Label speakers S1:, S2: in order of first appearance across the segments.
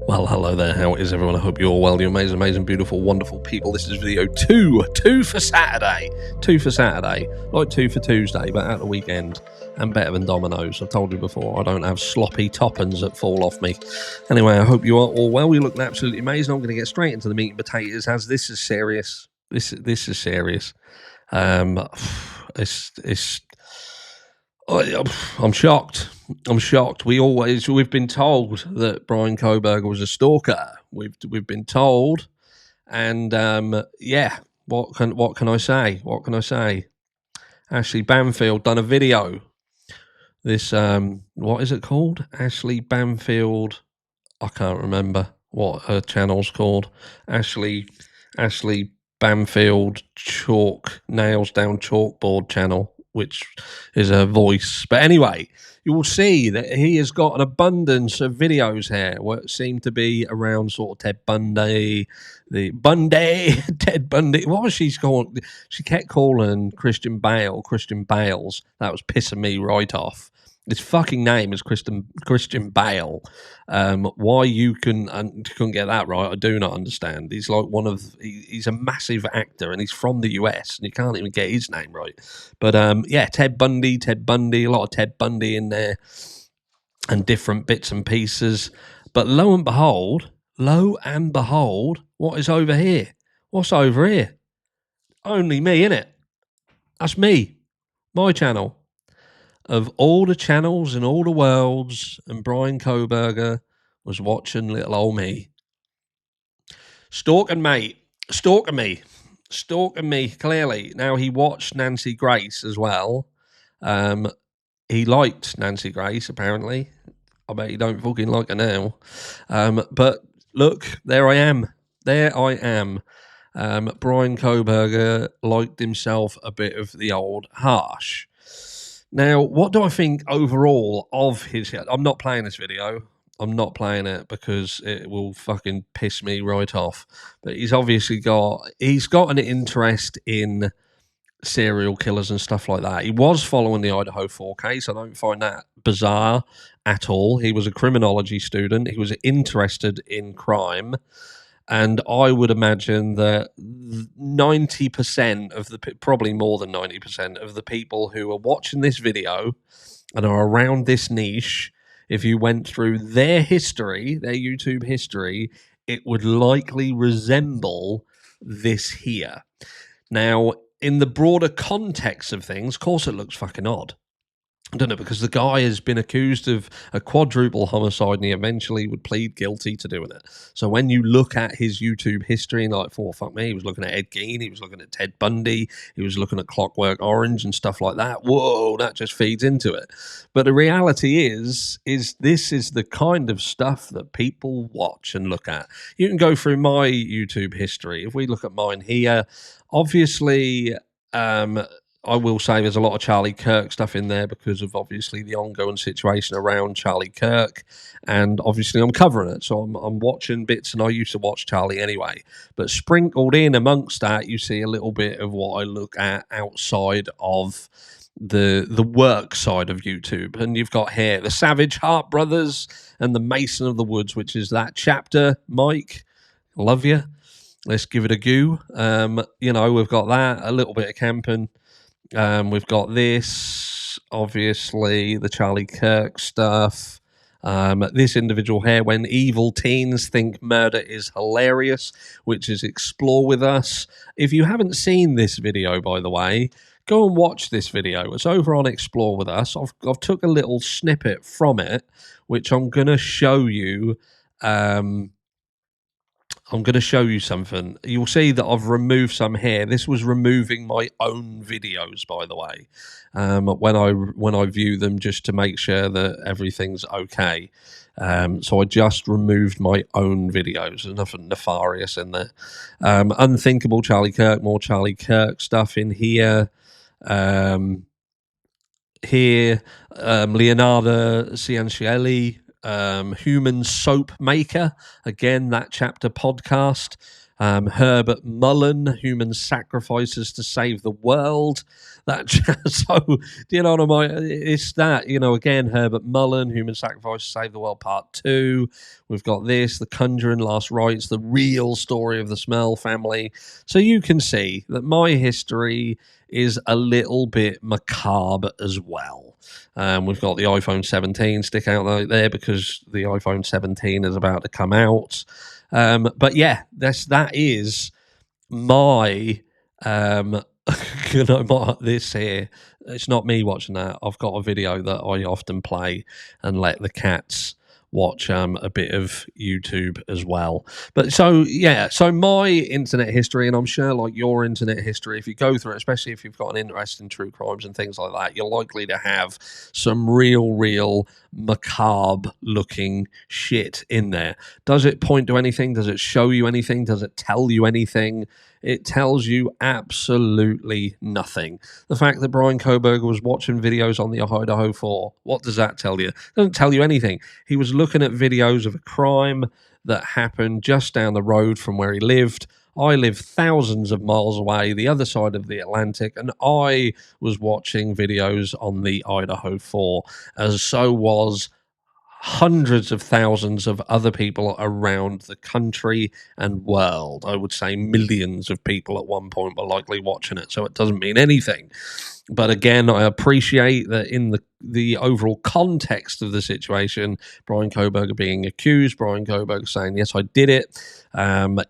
S1: Well, hello there. How is everyone? I hope you're all well. You amazing, beautiful, wonderful people. This is video two for Saturday. Like two for Tuesday, but at the weekend and better than Domino's. I've told you before, I don't have sloppy toppings that fall off me. Anyway, I hope you are all well. You're looking absolutely amazing. I'm going to get straight into the meat and potatoes as this is serious. This is serious. I'm shocked. We've been told that Bryan Kohberger was a stalker. We've been told, and what can I say? Ashley Banfield done a video. This what is it called? Ashley Banfield. I can't remember what her channel's called. Ashley Banfield Nails Down Chalkboard channel, which is a voice. But anyway, you will see that he has got an abundance of videos here what seem to be around sort of Ted Bundy. What was she called? She kept calling Christian Bales. That was pissing me right off. His fucking name is Christian Bale. Why you couldn't get that right, I do not understand. He's like he's a massive actor, and he's from the US, and you can't even get his name right. But Ted Bundy, a lot of Ted Bundy in there, and different bits and pieces. But lo and behold, what is over here? What's over here? Only me, innit? That's me, my channel. Of all the channels in all the worlds, and Bryan Kohberger was watching little old me. Stalking me, clearly. Now, he watched Nancy Grace as well. He liked Nancy Grace, apparently. I bet he don't fucking like her now. But look, there I am. Bryan Kohberger liked himself a bit of the old harsh. Now, what do I think overall of his... I'm not playing this video. I'm not playing it because it will fucking piss me right off. But he's obviously got an interest in serial killers and stuff like that. He was following the Idaho 4 case. I don't find that bizarre at all. He was a criminology student. He was interested in crime. And I would imagine that 90% of probably more than 90% of the people who are watching this video and are around this niche, if you went through their history, their YouTube history, it would likely resemble this here. Now, in the broader context of things, of course it looks fucking odd. I don't know, because the guy has been accused of a quadruple homicide and he eventually would plead guilty to doing it. So when you look at his YouTube history and like, fuck me, he was looking at Ed Gein, he was looking at Ted Bundy, he was looking at Clockwork Orange and stuff like that. Whoa, that just feeds into it. But the reality is this is the kind of stuff that people watch and look at. You can go through my YouTube history. If we look at mine here, obviously, I will say there's a lot of Charlie Kirk stuff in there because of obviously the ongoing situation around Charlie Kirk, and obviously I'm covering it, so I'm watching bits, and I used to watch Charlie anyway. But sprinkled in amongst that, you see a little bit of what I look at outside of the work side of YouTube, and you've got here the Savage Heart Brothers and the Mason of the Woods, which is that chapter. Mike, love you. Let's give it a go. We've got that, a little bit of camping. We've got this, obviously, the Charlie Kirk stuff. This individual here, when evil teens think murder is hilarious, which is Explore With Us. If you haven't seen this video, by the way, go and watch this video. It's over on Explore With Us. I've took a little snippet from it, which I'm going to show you. I'm going to show you something. You'll see that I've removed some here. This was removing my own videos, by the way, when I view them, just to make sure that everything's okay. So I just removed my own videos. There's nothing nefarious in there. Unthinkable Charlie Kirk, more Charlie Kirk stuff in here. Leonardo Ciancielli, Human Soap Maker, again, that chapter podcast. Herbert Mullen, human sacrifices to save the world. That so, do you know what I mean? It's that, again, Herbert Mullen, human sacrifice to save the world, part 2. We've got this, The Conjuring, Last Rites, the real story of the Smell family. So you can see that my history is a little bit macabre as well. We've got the iPhone 17 stick out there because the iPhone 17 is about to come out. But yeah, that is my this here. It's not me watching that. I've got a video that I often play and let the cats watch a bit of YouTube as well. But so my internet history, and I'm sure like your internet history, if you go through it, especially if you've got an interest in true crimes and things like that, you're likely to have some real macabre looking shit in there. Does it point to anything? Does it show you anything? Does it tell you anything? It tells you absolutely nothing. The fact that Bryan Kohberger was watching videos on the Idaho 4, what does that tell you? It doesn't tell you anything. He was looking at videos of a crime that happened just down the road from where he lived. I live thousands of miles away, the other side of the Atlantic, and I was watching videos on the Idaho 4, as so was hundreds of thousands of other people around the country and world. I would say millions of people at one point were likely watching it, so it doesn't mean anything. But again, I appreciate that in the overall context of the situation, Bryan Kohberger being accused, Bryan Kohberger saying, yes, I did it,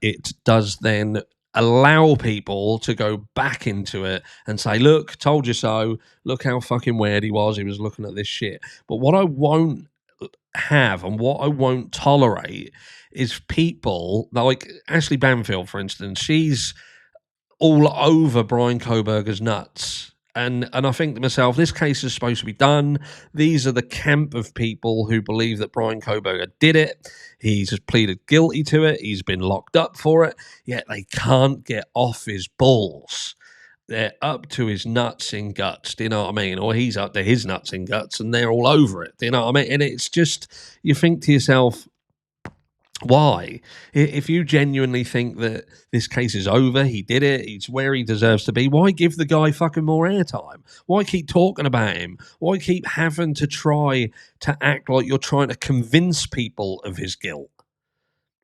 S1: it does then allow people to go back into it and say, look, told you so, look how fucking weird he was looking at this shit. But what I won't have and what I won't tolerate is people like Ashley Banfield, for instance. She's all over Bryan Kohberger's nuts. And I think to myself, this case is supposed to be done. These are the camp of people who believe that Bryan Kohberger did it. He's pleaded guilty to it. He's been locked up for it. Yet they can't get off his balls. They're up to his nuts and guts, do you know what I mean? Or he's up to his nuts and guts and they're all over it, do you know what I mean? And it's just, you think to yourself, why? If you genuinely think that this case is over, he did it, he's where he deserves to be, why give the guy fucking more airtime? Why keep talking about him? Why keep having to try to act like you're trying to convince people of his guilt?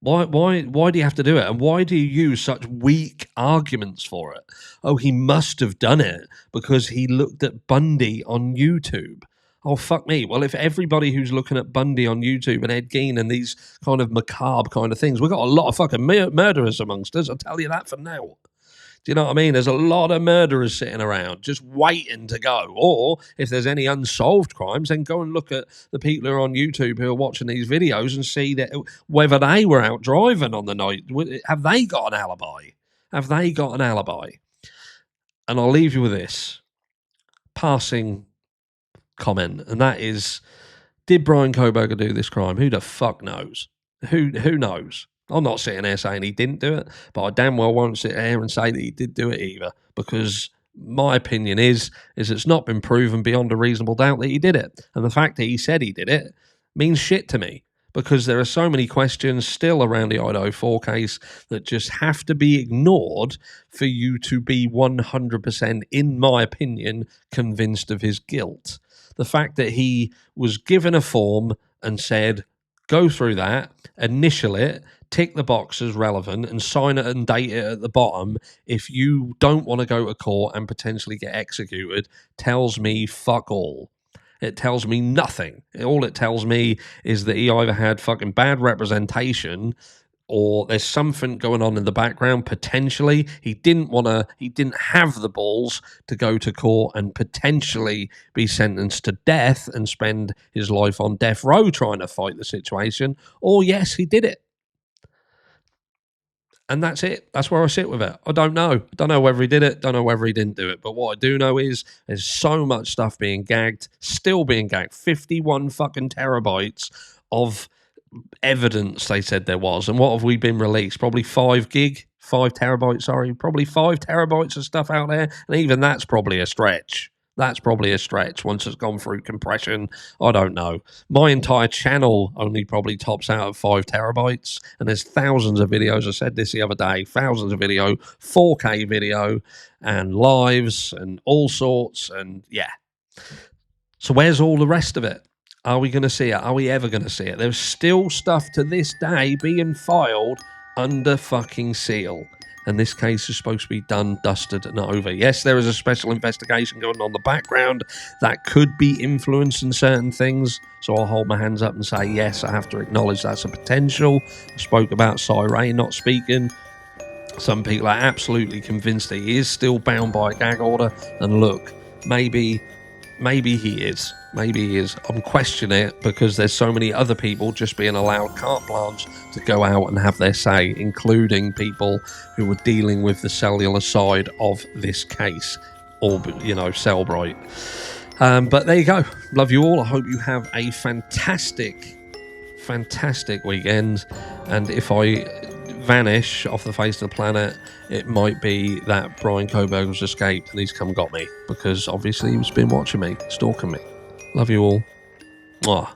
S1: Why do you have to do it? And why do you use such weak arguments for it? Oh, he must have done it because he looked at Bundy on YouTube. Oh, fuck me. Well, if everybody who's looking at Bundy on YouTube and Ed Gein and these kind of macabre kind of things, we've got a lot of fucking murderers amongst us, I'll tell you that for now. Do you know what I mean? There's a lot of murderers sitting around just waiting to go. Or if there's any unsolved crimes, then go and look at the people who are on YouTube who are watching these videos and see that whether they were out driving on the night. Have they got an alibi? Have they got an alibi? And I'll leave you with this passing comment, and that is, did Bryan Kohberger do this crime? Who the fuck knows? Who knows? I'm not sitting there saying he didn't do it, but I damn well won't sit here and say that he did do it either, because my opinion is it's not been proven beyond a reasonable doubt that he did it. And the fact that he said he did it means shit to me, because there are so many questions still around the Idaho 4 case that just have to be ignored for you to be 100%, in my opinion, convinced of his guilt. The fact that he was given a form and said, go through that, initial it, tick the box as relevant, and sign it and date it at the bottom if you don't want to go to court and potentially get executed, tells me fuck all. It tells me nothing. All it tells me is that he either had fucking bad representation or there's something going on in the background. Potentially, he didn't have the balls to go to court and potentially be sentenced to death and spend his life on death row trying to fight the situation. Or yes, he did it. And that's it. That's where I sit with it. I don't know. I don't know whether he did it. Don't know whether he didn't do it. But what I do know is there's so much stuff being gagged, still being gagged. 51 fucking terabytes of evidence they said there was. And what have we been released? Probably 5 terabytes, sorry. Probably 5 terabytes of stuff out there. And even that's probably a stretch. That's probably a stretch once it's gone through compression. I don't know. My entire channel only probably tops out at 5 terabytes, and there's thousands of videos. I said this the other day, thousands of video, 4K video, and lives, and all sorts, and yeah. So where's all the rest of it? Are we going to see it? Are we ever going to see it? There's still stuff to this day being filed under fucking seal. And this case is supposed to be done, dusted, and over. Yes, there is a special investigation going on in the background that could be influencing certain things. So I'll hold my hands up and say, yes, I have to acknowledge that's a potential. I spoke about Ray not speaking. Some people are absolutely convinced that he is still bound by a gag order. And look, maybe he is. Maybe he is. I'm questioning it because there's so many other people just being allowed carte blanche to go out and have their say, including people who were dealing with the cellular side of this case, or, Cellbrite. But there you go. Love you all. I hope you have a fantastic weekend. And if I vanish off the face of the planet, it might be that Bryan Kohbergers escaped and he's come and got me, because obviously he's been watching me, stalking me. Love you all. Mwah.